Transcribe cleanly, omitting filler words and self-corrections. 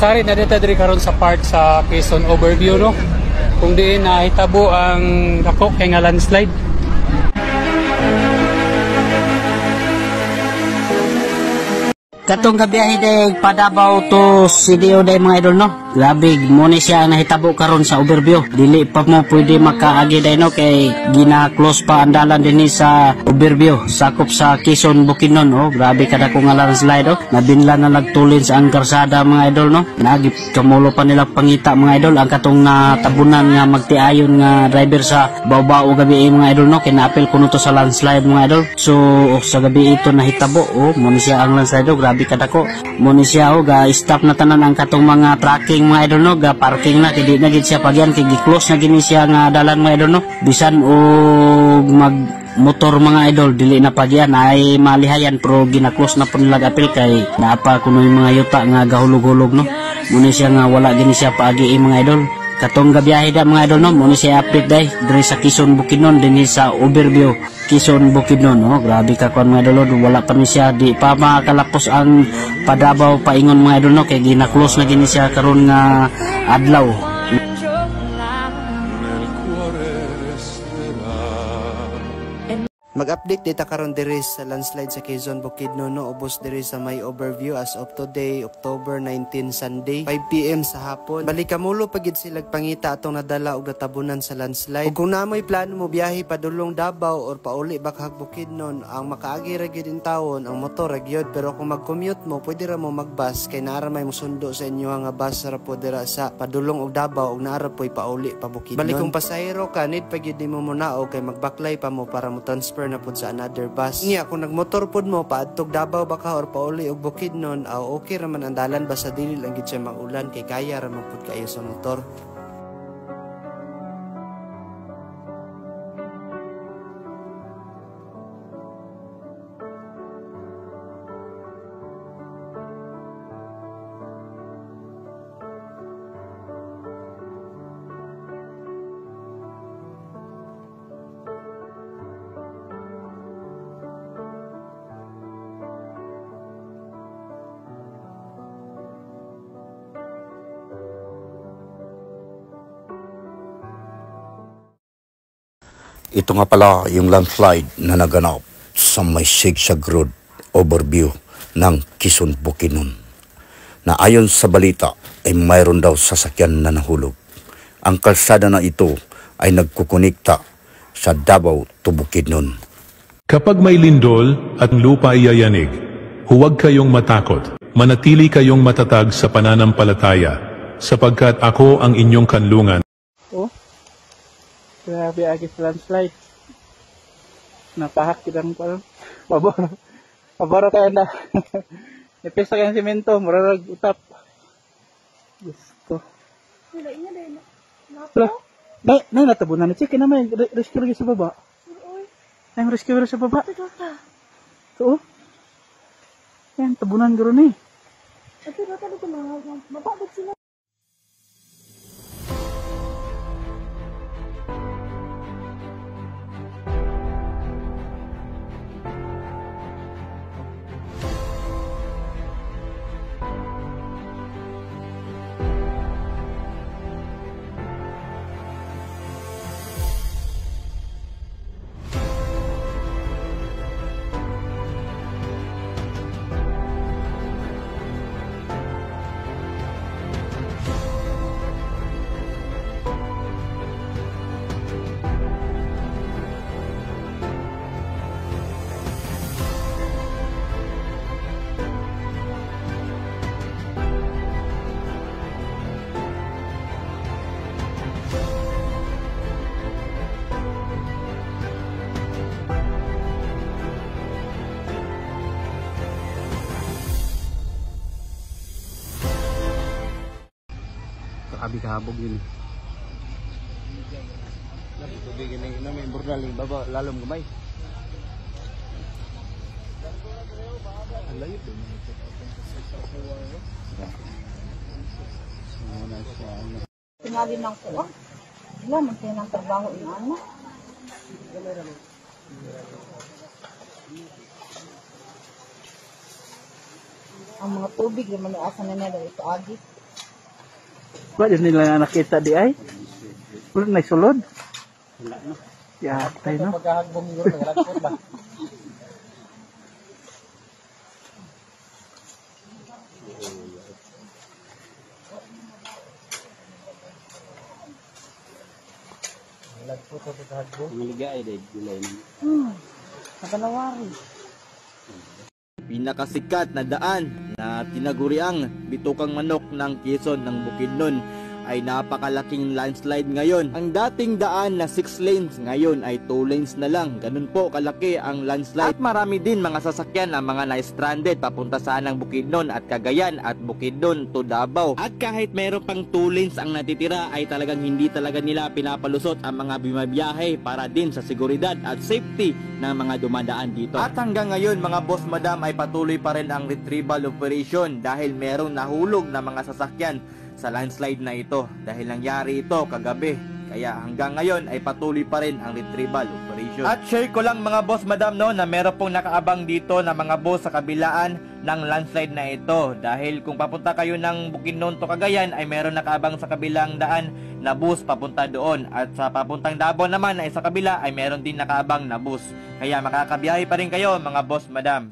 kasari na dito diri karon sa part sa Quezon overview no. Kung diin na hitabo ang dako kay nga landslide. Katong gabiyahe day Padabaw to CDO day mga idol no. Grabe mo ni siya nahitabo karon sa overview. Dili pa mo pwede makaagi day no kay gina-close pa ang dalan dinhi sa overview. Sakop sa Quezon Bukidnon oh. Grabe kada ko nga landslide oh. Nabinla na nagtulin sa ang karsada mga idol no. Nagip kamulo pa nila pangita mga idol ang katong natabunan nga magtiayon nga driver sa Baw-Baw gabi mga idol no. Kay naapil kuno to sa landslide mga idol. So sa gabi ito nahitabo oh. Mo ni siya ang landslide oh. Grabe kada ko mo ni siya oh. Ga stop na tanan ang katong mga tracking mga idol no, ga parking na kay di na gid siya pagyan kay gi-close na gini siya nga dalan mga idol no. Bisan og mag motor mga idol dili na pagyan ay malihayan pero gina-close na po nila apil kay naapa kuno yung mga yuta nga gahulog-hulog no. Muna siya nga wala gini siya paagi mga idol. Katong gabiyahe da mga idol no, muna siya update day diri sa Quezon Bukidnon dinhi sa overview Quezon Bukidnon no. Grabe ka kon mga idol, wala pa ni siya di pa makalapos ang Padabaw paingon mga idol no kay gina-close na gini siya karon nga adlaw. Mag-update data karon diri sa landslide sa Quezon Bukidnon no, ubos diri sa may overview as of today October 19 Sunday 5 PM sa hapon. Balikamulo pagid sila pangita atong nadala og natabunan sa landslide. Ug kung namoy plano mo biyahe padulong Davao or pauli bakhag Bukidnon, ang makaagi ra gyud in tawon ang motor ra gyud, pero kung mag-commute mo pwede ra mo mag-bus kay naara may mosundo sa inyo nga bus ra po dira sa padulong og Davao ug naara poy pauli pa Bukidnon. Balik kung pasahero ka need pagid mo munaog kay magbaklay pa mo para mo transfer na pud sa another bus. Niya kung nagmotor pud mo paadtog Davao baka or pauli og Bukidnon, okay ra man ang dalan basta dili lang gid siya maulan kay kaya ra man pud kayo sa motor. Ito nga pala yung landslide na naganap sa may Sigsag Road overview ng Quezon Bukidnon, na ayon sa balita ay mayroon daw sasakyan na nahulog. Ang kalsada na ito ay nagkukunikta sa Davao to Bukidnon. Kapag may lindol at lupa ay yayanig, huwag kayong matakot. Manatili kayong matatag sa pananampalataya, sapagkat ako ang inyong kanlungan. Grabe agi sa landslide. Napahak kitang parang paboro kaya na. Ipesa kaya ng simento, murarag utap. Gusto. Nay natabunan na chicken na may rescue sa baba. Nay rescue sa baba. Oo. Yan tabunan guro ni. Ito rata dito mababag sila. Abi kahabog yun. Tubig ini na may burnal yung baba lalom gamay. Alayot din. Tingali ng kuwa. Wala man kayo ng trabaho ano. Ang mga tubig yung maniasan na nila ito agi. Ba, yun nila nakita di ay? Wala na sulod? Wala na. Yatay no? Pagkahagbong yun, nagalagpot ba? Nakalawari. Pinakasikat na daan na tinaguriang bitukang manok ng Quezon ng Bukidnon ay napakalaking landslide ngayon. Ang dating daan na 6 lanes ngayon ay 2 lanes na lang. Ganun po kalaki ang landslide. At marami din mga sasakyan ang mga na-stranded papunta saan ng Bukidnon at Cagayan at Bukidnon to Davao. At kahit meron pang 2 lanes ang natitira ay talagang hindi talaga nila pinapalusot ang mga bimabiyahe para din sa seguridad at safety ng mga dumadaan dito. At hanggang ngayon mga boss madam ay patuloy pa rin ang retrieval operation dahil merong nahulog na mga sasakyan sa landslide na ito dahil nangyari ito kagabi. Kaya hanggang ngayon ay patuloy pa rin ang retrieval operation. At share ko lang mga boss madam no na meron pong nakaabang dito na mga boss sa kabilaan ng landslide na ito. Dahil kung papunta kayo ng Bukidnon to Cagayan ay meron nakaabang sa kabilang daan na bus papunta doon. At sa papuntang Davao naman ay sa kabila ay meron din nakaabang na bus. Kaya makakabiyahe pa rin kayo mga boss madam.